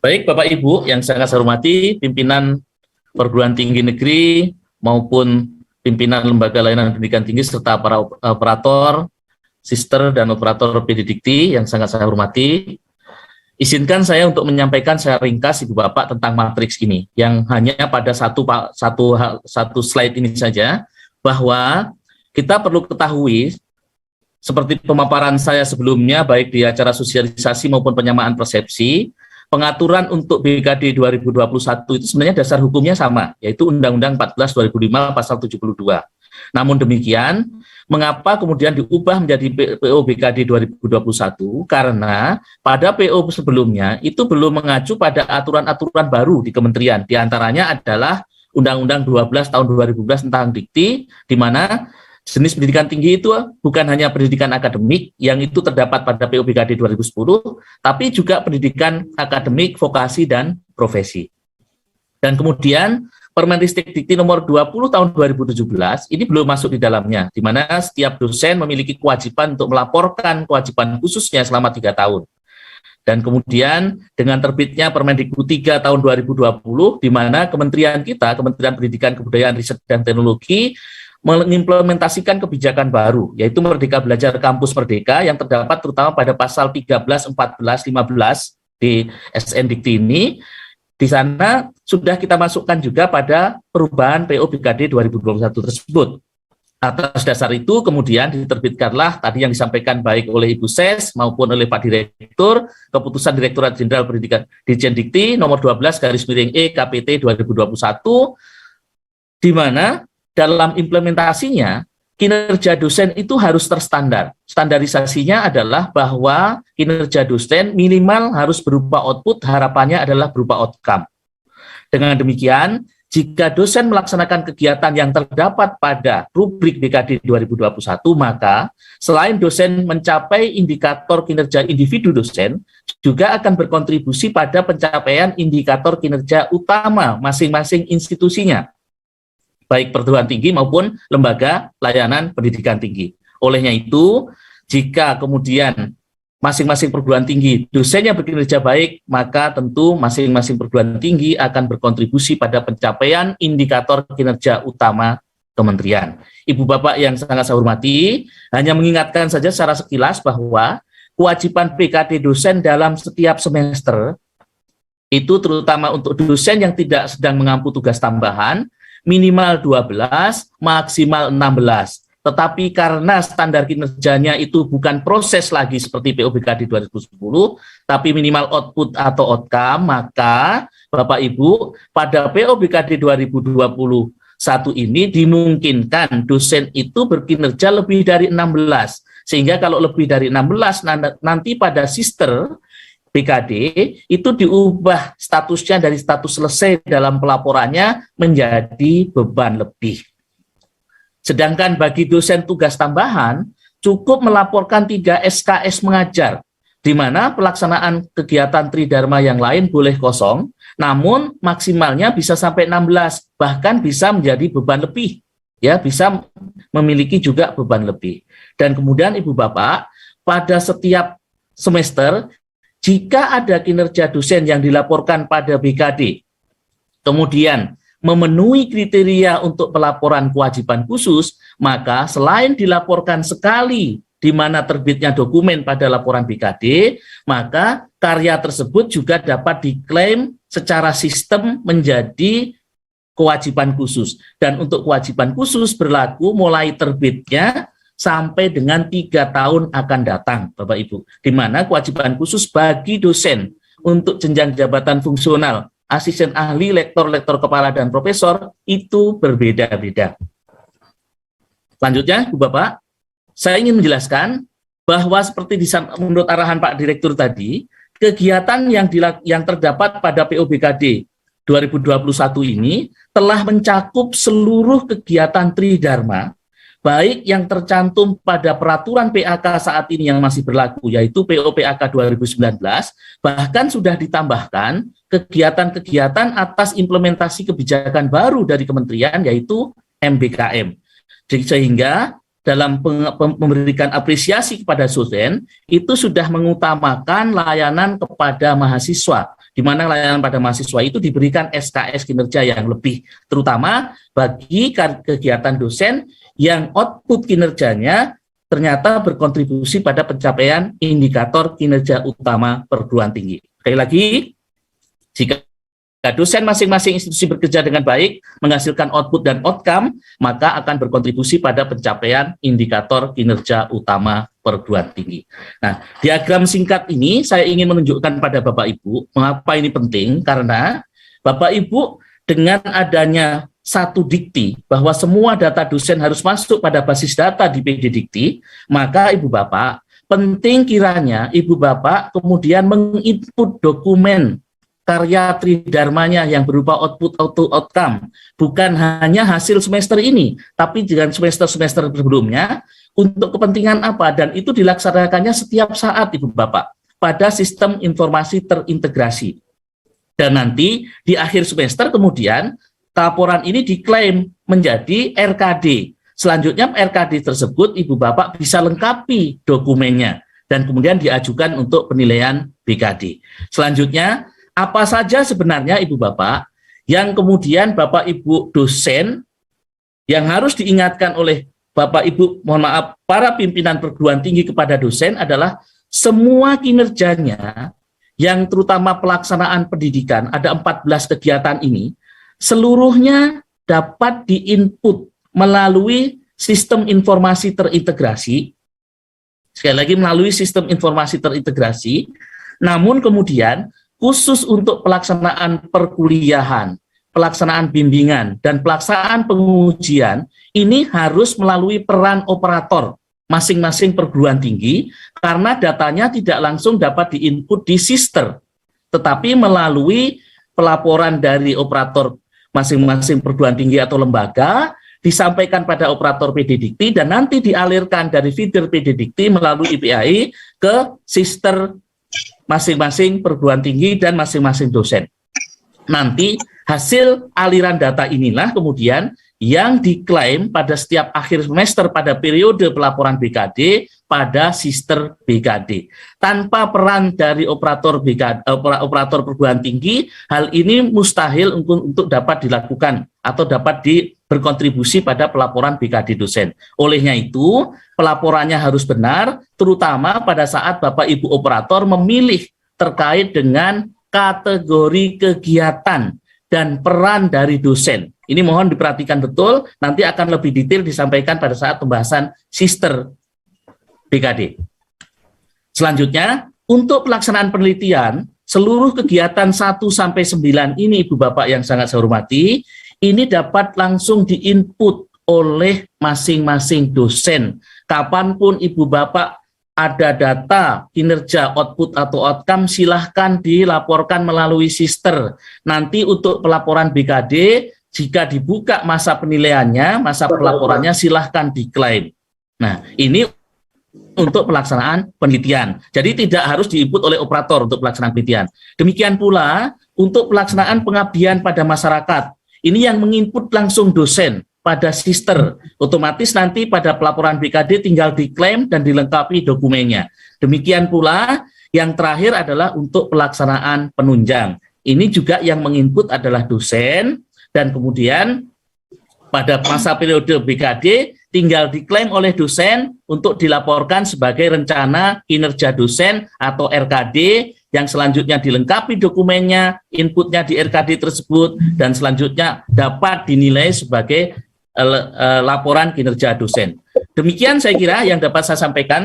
Baik Bapak Ibu yang sangat saya hormati, pimpinan perguruan tinggi negeri maupun pimpinan lembaga layanan pendidikan tinggi serta para operator, sister dan operator PD Dikti yang sangat saya hormati. Izinkan saya untuk menyampaikan secara ringkas Ibu Bapak tentang matriks ini yang hanya pada satu slide ini saja, bahwa kita perlu ketahui seperti pemaparan saya sebelumnya baik di acara sosialisasi maupun penyamaan persepsi, pengaturan untuk BKD 2021 itu sebenarnya dasar hukumnya sama, yaitu Undang-Undang 14 2005 pasal 72. Namun demikian, mengapa kemudian diubah menjadi PO BKD 2021? Karena pada PO sebelumnya itu belum mengacu pada aturan-aturan baru di kementerian. Di antaranya adalah Undang-Undang 12 tahun 2012 tentang Dikti, di mana jenis pendidikan tinggi itu bukan hanya pendidikan akademik yang itu terdapat pada PO BKD 2010, tapi juga pendidikan akademik, vokasi, dan profesi. Dan kemudian Permendikti Dikti nomor 20 tahun 2017 ini belum masuk di dalamnya, di mana setiap dosen memiliki kewajiban untuk melaporkan kewajiban khususnya selama 3 tahun. Dan kemudian dengan terbitnya Permendikbud 3 tahun 2020, di mana Kementerian Pendidikan, Kebudayaan, Riset, dan Teknologi mengimplementasikan kebijakan baru, yaitu Merdeka Belajar Kampus Merdeka yang terdapat terutama pada pasal 13, 14, 15 di SN Dikti ini. Di sana sudah kita masukkan juga pada perubahan PO BKD 2021 tersebut. Atas dasar itu kemudian diterbitkanlah tadi yang disampaikan baik oleh Ibu Ses maupun oleh Pak Direktur, Keputusan Direktorat Jenderal Pendidikan Dirjen Dikti nomor 12/E KPT 2021, di mana dalam implementasinya kinerja dosen itu harus terstandar. Standarisasinya adalah bahwa kinerja dosen minimal harus berupa output, harapannya adalah berupa outcome. Dengan demikian, jika dosen melaksanakan kegiatan yang terdapat pada rubrik BKD 2021, maka selain dosen mencapai indikator kinerja individu dosen, juga akan berkontribusi pada pencapaian indikator kinerja utama masing-masing institusinya, baik perguruan tinggi maupun lembaga layanan pendidikan tinggi. Olehnya itu, jika kemudian masing-masing perguruan tinggi dosennya berkinerja baik, maka tentu masing-masing perguruan tinggi akan berkontribusi pada pencapaian indikator kinerja utama kementerian. Ibu Bapak yang sangat saya hormati, hanya mengingatkan saja secara sekilas bahwa kewajiban BKD dosen dalam setiap semester itu terutama untuk dosen yang tidak sedang mengampu tugas tambahan minimal 12, maksimal 16. Tetapi karena standar kinerjanya itu bukan proses lagi seperti PO BKD 2010, tapi minimal output atau outcome, maka Bapak Ibu, pada PO BKD 2021 ini dimungkinkan dosen itu berkinerja lebih dari 16. Sehingga kalau lebih dari 16, nanti pada sister BKD itu diubah statusnya dari status selesai dalam pelaporannya menjadi beban lebih. Sedangkan bagi dosen tugas tambahan cukup melaporkan 3 SKS mengajar, di mana pelaksanaan kegiatan tridharma yang lain boleh kosong, namun maksimalnya bisa sampai 16, bahkan bisa menjadi beban lebih, ya bisa memiliki juga beban lebih. Dan kemudian Ibu Bapak, pada setiap semester jika ada kinerja dosen yang dilaporkan pada BKD, kemudian memenuhi kriteria untuk pelaporan kewajiban khusus, maka selain dilaporkan sekali di mana terbitnya dokumen pada laporan BKD, maka karya tersebut juga dapat diklaim secara sistem menjadi kewajiban khusus. Dan untuk kewajiban khusus berlaku mulai terbitnya sampai dengan 3 tahun akan datang, Bapak Ibu, di mana kewajiban khusus bagi dosen untuk jenjang jabatan fungsional, asisten ahli, lektor, lektor kepala, dan profesor itu berbeda-beda. Selanjutnya, Bu Bapak, saya ingin menjelaskan bahwa seperti menurut arahan Pak Direktur tadi, kegiatan yang terdapat pada PO BKD 2021 ini telah mencakup seluruh kegiatan tridharma, baik yang tercantum pada peraturan PAK saat ini yang masih berlaku, yaitu PO PAK 2019, bahkan sudah ditambahkan kegiatan-kegiatan atas implementasi kebijakan baru dari kementerian, yaitu MBKM. Sehingga dalam memberikan apresiasi kepada dosen itu sudah mengutamakan layanan kepada mahasiswa, di mana layanan pada mahasiswa itu diberikan SKS kinerja yang lebih, terutama bagi kegiatan dosen yang output kinerjanya ternyata berkontribusi pada pencapaian indikator kinerja utama perguruan tinggi. Sekali lagi, jika dosen masing-masing institusi bekerja dengan baik, menghasilkan output dan outcome, maka akan berkontribusi pada pencapaian indikator kinerja utama perguruan tinggi. Nah, diagram singkat ini saya ingin menunjukkan pada Bapak Ibu, mengapa ini penting, karena Bapak Ibu dengan adanya satu dikti, bahwa semua data dosen harus masuk pada basis data di PD Dikti, maka Ibu Bapak, penting kiranya Ibu Bapak kemudian menginput dokumen karya tridharmanya yang berupa output outcome, bukan hanya hasil semester ini, tapi dengan semester-semester sebelumnya, untuk kepentingan apa, dan itu dilaksanakannya setiap saat Ibu Bapak, pada sistem informasi terintegrasi. Dan nanti di akhir semester kemudian, laporan ini diklaim menjadi RKD. Selanjutnya RKD tersebut Ibu Bapak bisa lengkapi dokumennya, dan kemudian diajukan untuk penilaian BKD. Selanjutnya, apa saja sebenarnya Ibu Bapak yang kemudian Bapak Ibu dosen yang harus diingatkan oleh Bapak Ibu, mohon maaf, para pimpinan perguruan tinggi kepada dosen adalah semua kinerjanya yang terutama pelaksanaan pendidikan, ada 14 kegiatan ini, seluruhnya dapat diinput melalui sistem informasi terintegrasi, sekali lagi melalui sistem informasi terintegrasi, namun kemudian khusus untuk pelaksanaan perkuliahan, pelaksanaan bimbingan, dan pelaksanaan pengujian, ini harus melalui peran operator masing-masing perguruan tinggi, karena datanya tidak langsung dapat diinput di sister, tetapi melalui pelaporan dari operator masing-masing perguruan tinggi atau lembaga, disampaikan pada operator PD Dikti, dan nanti dialirkan dari feeder PD Dikti melalui IPAI ke sister masing-masing perguruan tinggi dan masing-masing dosen. Nanti hasil aliran data inilah kemudian yang diklaim pada setiap akhir semester pada periode pelaporan BKD pada sister BKD. Tanpa peran dari operator BKD, operator perguruan tinggi, hal ini mustahil untuk dapat dilakukan atau dapat berkontribusi pada pelaporan BKD dosen. Olehnya itu, pelaporannya harus benar, terutama pada saat Bapak Ibu operator memilih terkait dengan kategori kegiatan dan peran dari dosen. Ini mohon diperhatikan betul, nanti akan lebih detail disampaikan pada saat pembahasan sister BKD. Selanjutnya, untuk pelaksanaan penelitian, seluruh kegiatan 1-9 ini Ibu Bapak yang sangat saya hormati, ini dapat langsung diinput oleh masing-masing dosen. Kapanpun Ibu Bapak ada data kinerja output atau outcome, silahkan dilaporkan melalui sister. Nanti untuk pelaporan BKD, jika dibuka masa penilaiannya, masa pelaporannya silahkan diklaim. Nah, ini untuk pelaksanaan penelitian. Jadi tidak harus diinput oleh operator untuk pelaksanaan penelitian. Demikian pula untuk pelaksanaan pengabdian pada masyarakat. Ini yang menginput langsung dosen pada sister. Otomatis nanti pada pelaporan BKD tinggal diklaim dan dilengkapi dokumennya. Demikian pula yang terakhir adalah untuk pelaksanaan penunjang. Ini juga yang menginput adalah dosen, dan kemudian pada masa periode BKD tinggal diklaim oleh dosen untuk dilaporkan sebagai rencana kinerja dosen atau RKD, yang selanjutnya dilengkapi dokumennya, inputnya di RKD tersebut, dan selanjutnya dapat dinilai sebagai laporan kinerja dosen. Demikian saya kira yang dapat saya sampaikan.